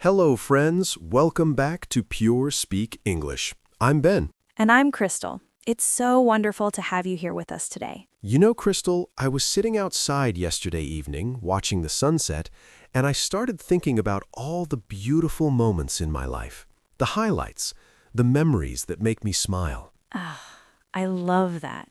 Hello, friends. Welcome back to Pure Speak English. I'm Ben. And I'm Crystal. It's so wonderful to have you here with us today. You know, Crystal, I was sitting outside yesterday evening watching the sunset, and I started thinking about all the beautiful moments in my life. The highlights, the memories that make me smile. I love that.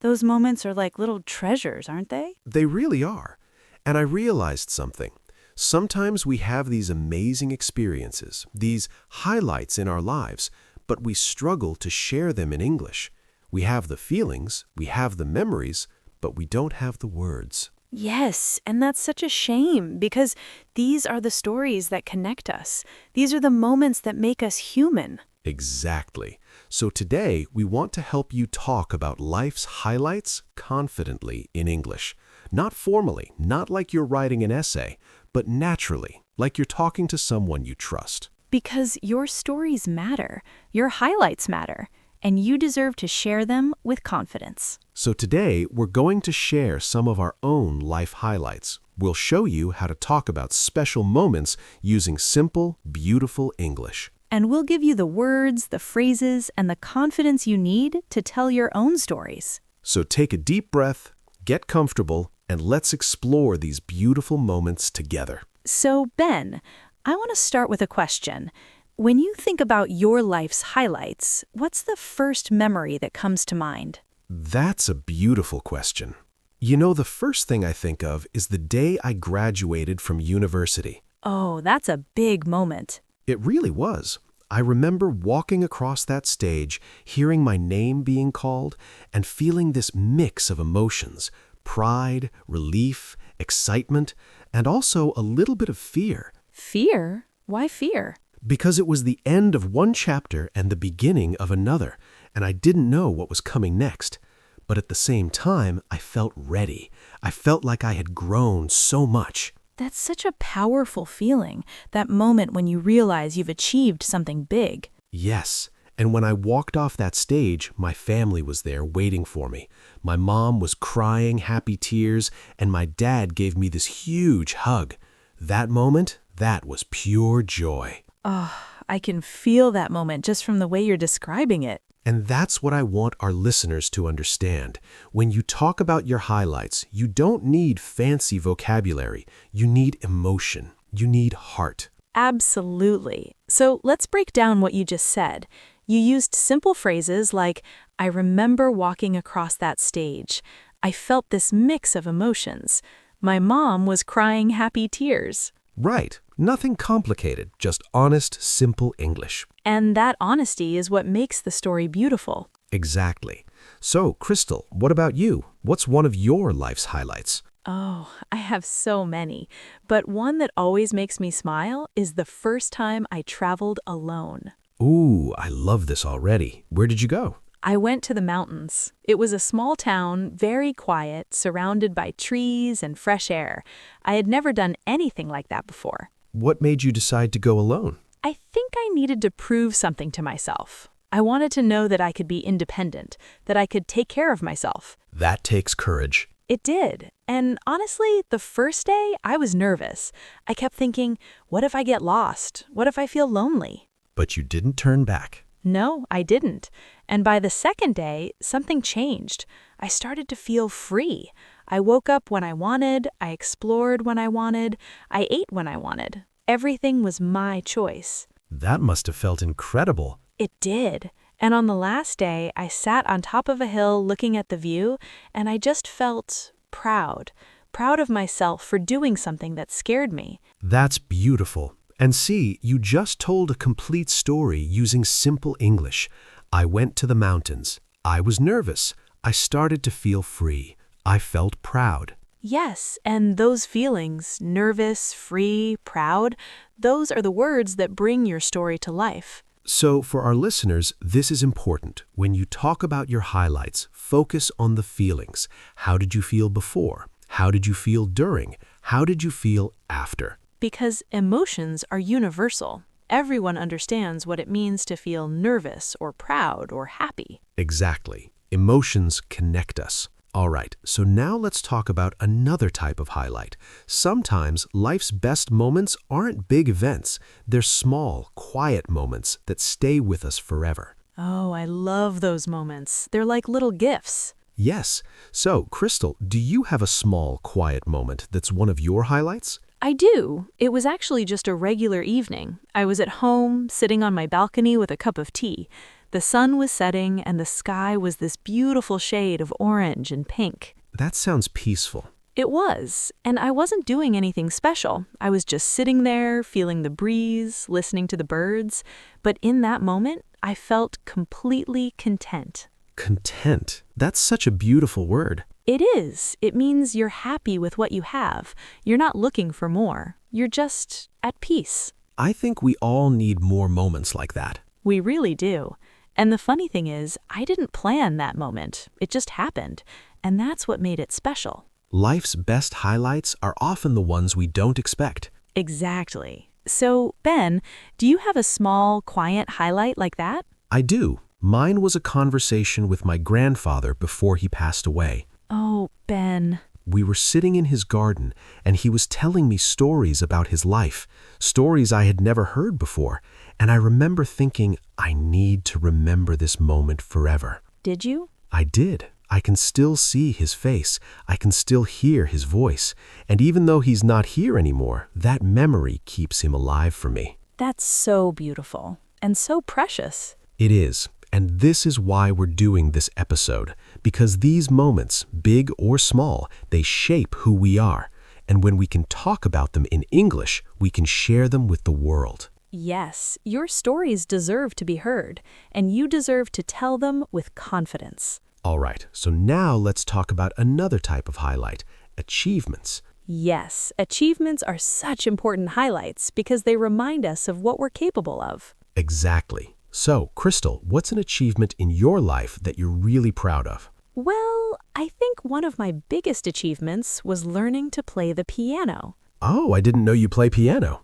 Those moments are like little treasures, aren't they? They really are. And I realized something. Sometimes we have these amazing experiences, these highlights in our lives, but we struggle to share them in English. We have the feelings, we have the memories, but we don't have the words. Yes, and that's such a shame because these are the stories that connect us. These are the moments that make us human. Exactly. So today, we want to help you talk about life's highlights confidently in English. Not formally, not like you're writing an essay, but naturally, like you're talking to someone you trust. Because your stories matter, your highlights matter, and you deserve to share them with confidence. So today, we're going to share some of our own life highlights. We'll show you how to talk about special moments using simple, beautiful English. And we'll give you the words, the phrases, and the confidence you need to tell your own stories. So take a deep breath, get comfortable, and let's explore these beautiful moments together. So, Ben, I want to start with a question. When you think about your life's highlights, what's the first memory that comes to mind? That's a beautiful question. You know, the first thing I think of is the day I graduated from university. Oh, that's a big moment. It really was. I remember walking across that stage, hearing my name being called, and feeling this mix of emotions: pride, relief, excitement, and also a little bit of fear. Fear? Why fear? Because it was the end of one chapter and the beginning of another, and I didn't know what was coming next. But at the same time, I felt ready. I felt like I had grown so much. That's such a powerful feeling, that moment when you realize you've achieved something big. Yes, and when I walked off that stage, my family was there waiting for me. My mom was crying happy tears, and my dad gave me this huge hug. That moment, that was pure joy. Oh, I can feel that moment just from the way you're describing it. And that's what I want our listeners to understand. When you talk about your highlights, you don't need fancy vocabulary. You need emotion. You need heart. Absolutely. So let's break down what you just said. You used simple phrases like, I remember walking across that stage. I felt this mix of emotions. My mom was crying happy tears. Right. Nothing complicated, just honest, simple English. And that honesty is what makes the story beautiful. Exactly. So, Crystal, what about you? What's one of your life's highlights? Oh, I have so many. But one that always makes me smile is the first time I traveled alone. Ooh, I love this already. Where did you go? I went to the mountains. It was a small town, very quiet, surrounded by trees and fresh air. I had never done anything like that before. What made you decide to go alone? I think I needed to prove something to myself. I wanted to know that I could be independent, that I could take care of myself. That takes courage. It did. And honestly, the first day, I was nervous. I kept thinking, what if I get lost? What if I feel lonely? But you didn't turn back. No, I didn't. And by the second day, something changed. I started to feel free. I woke up when I wanted, I explored when I wanted, I ate when I wanted. Everything was my choice. That must have felt incredible. It did. And on the last day, I sat on top of a hill looking at the view, and I just felt proud. Proud of myself for doing something that scared me. That's beautiful. And see, you just told a complete story using simple English. I went to the mountains. I was nervous. I started to feel free. I felt proud. Yes, and those feelings, nervous, free, proud, those are the words that bring your story to life. So for our listeners, this is important. When you talk about your highlights, focus on the feelings. How did you feel before? How did you feel during? How did you feel after? Because emotions are universal. Everyone understands what it means to feel nervous or proud or happy. Exactly. Emotions connect us. All right, so now let's talk about another type of highlight. Sometimes life's best moments aren't big events. They're small, quiet moments that stay with us forever. Oh, I love those moments. They're like little gifts. Yes. So, Crystal, do you have a small, quiet moment that's one of your highlights? I do. It was actually just a regular evening. I was at home, sitting on my balcony with a cup of tea. The sun was setting, and the sky was this beautiful shade of orange and pink. That sounds peaceful. It was, and I wasn't doing anything special. I was just sitting there, feeling the breeze, listening to the birds. But in that moment, I felt completely content. Content. That's such a beautiful word. It is. It means you're happy with what you have. You're not looking for more. You're just at peace. I think we all need more moments like that. We really do. And the funny thing is, I didn't plan that moment. It just happened. And that's what made it special. Life's best highlights are often the ones we don't expect. Exactly. So, Ben, do you have a small, quiet highlight like that? I do. Mine was a conversation with my grandfather before he passed away. Oh, Ben. We were sitting in his garden, and he was telling me stories about his life, stories I had never heard before, and I remember thinking, I need to remember this moment forever. Did you? I did. I can still see his face. I can still hear his voice. And even though he's not here anymore, that memory keeps him alive for me. That's so beautiful and so precious. It is. And this is why we're doing this episode, because these moments, big or small, they shape who we are. And when we can talk about them in English, we can share them with the world. Yes, your stories deserve to be heard, and you deserve to tell them with confidence. All right, so now let's talk about another type of highlight, achievements. Yes, achievements are such important highlights because they remind us of what we're capable of. Exactly. So, Crystal, what's an achievement in your life that you're really proud of? Well, I think one of my biggest achievements was learning to play the piano. Oh, I didn't know you play piano.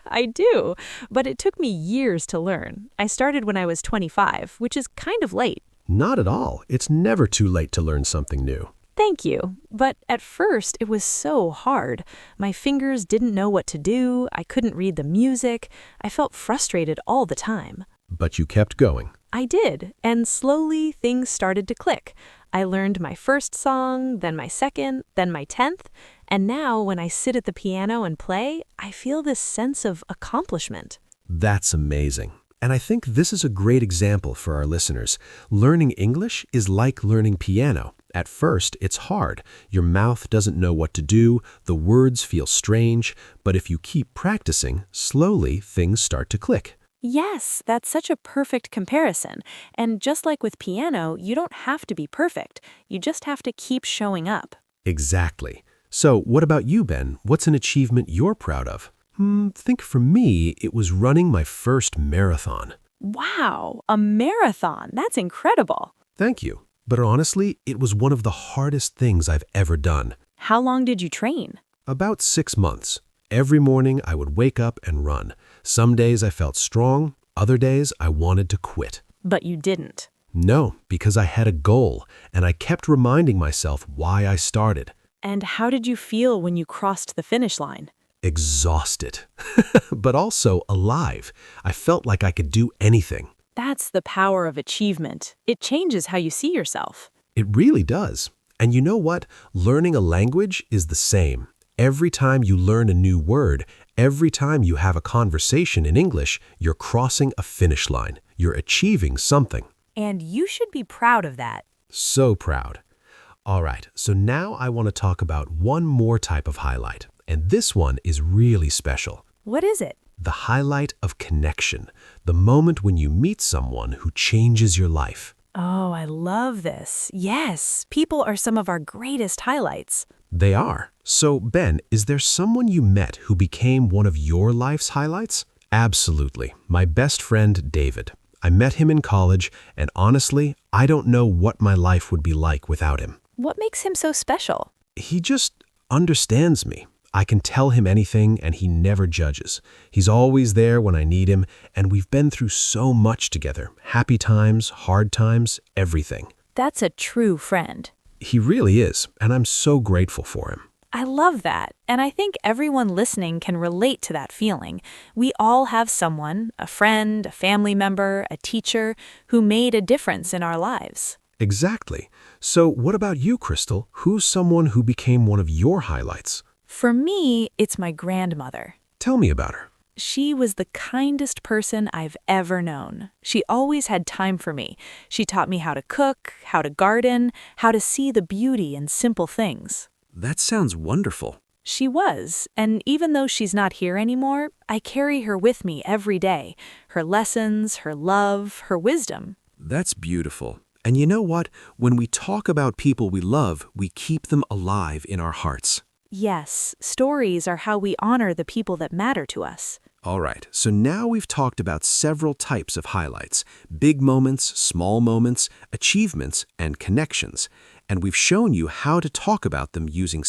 I do, but it took me years to learn. I started when I was 25, which is kind of late. Not at all. It's never too late to learn something new. Thank you. But at first, it was so hard. My fingers didn't know what to do. I couldn't read the music. I felt frustrated all the time. But you kept going. I did, and slowly things started to click. I learned my first song, then my second, then my 10th, and now when I sit at the piano and play, I feel this sense of accomplishment. That's amazing. And I think this is a great example for our listeners. Learning English is like learning piano. At first, it's hard. Your mouth doesn't know what to do, the words feel strange, but if you keep practicing, slowly things start to click. Yes, that's such a perfect comparison. And just like with piano, you don't have to be perfect. You just have to keep showing up. Exactly. So what about you, Ben? What's an achievement you're proud of? Think for me, it was running my first marathon. Wow, a marathon. That's incredible. Thank you. But honestly, it was one of the hardest things I've ever done. How long did you train? About 6 months. Every morning I would wake up and run. Some days I felt strong, other days I wanted to quit. But you didn't. No, because I had a goal, and I kept reminding myself why I started. And how did you feel when you crossed the finish line? Exhausted, but also alive. I felt like I could do anything. That's the power of achievement. It changes how you see yourself. It really does. And you know what? Learning a language is the same. Every time you learn a new word, every time you have a conversation in English, you're crossing a finish line. You're achieving something. And you should be proud of that. So proud. All right, so now I want to talk about one more type of highlight. And this one is really special. What is it? The highlight of connection. The moment when you meet someone who changes your life. Oh, I love this. Yes, people are some of our greatest highlights. They are. So, Ben, is there someone you met who became one of your life's highlights? Absolutely. My best friend, David. I met him in college, and honestly, I don't know what my life would be like without him. What makes him so special? He just understands me. I can tell him anything, and he never judges. He's always there when I need him, and we've been through so much together. Happy times, hard times, everything. That's a true friend. He really is, and I'm so grateful for him. I love that, and I think everyone listening can relate to that feeling. We all have someone, a friend, a family member, a teacher, who made a difference in our lives. Exactly. So what about you, Crystal? Who's someone who became one of your highlights? For me, it's my grandmother. Tell me about her. She was the kindest person I've ever known. She always had time for me. She taught me how to cook, how to garden, how to see the beauty in simple things. That sounds wonderful. She was, and even though she's not here anymore, I carry her with me every day. Her lessons, her love, her wisdom. That's beautiful. And you know what? When we talk about people we love, we keep them alive in our hearts. Yes, stories are how we honor the people that matter to us. All right, so now we've talked about several types of highlights: big moments, small moments, achievements, and connections. And we've shown you how to talk about them using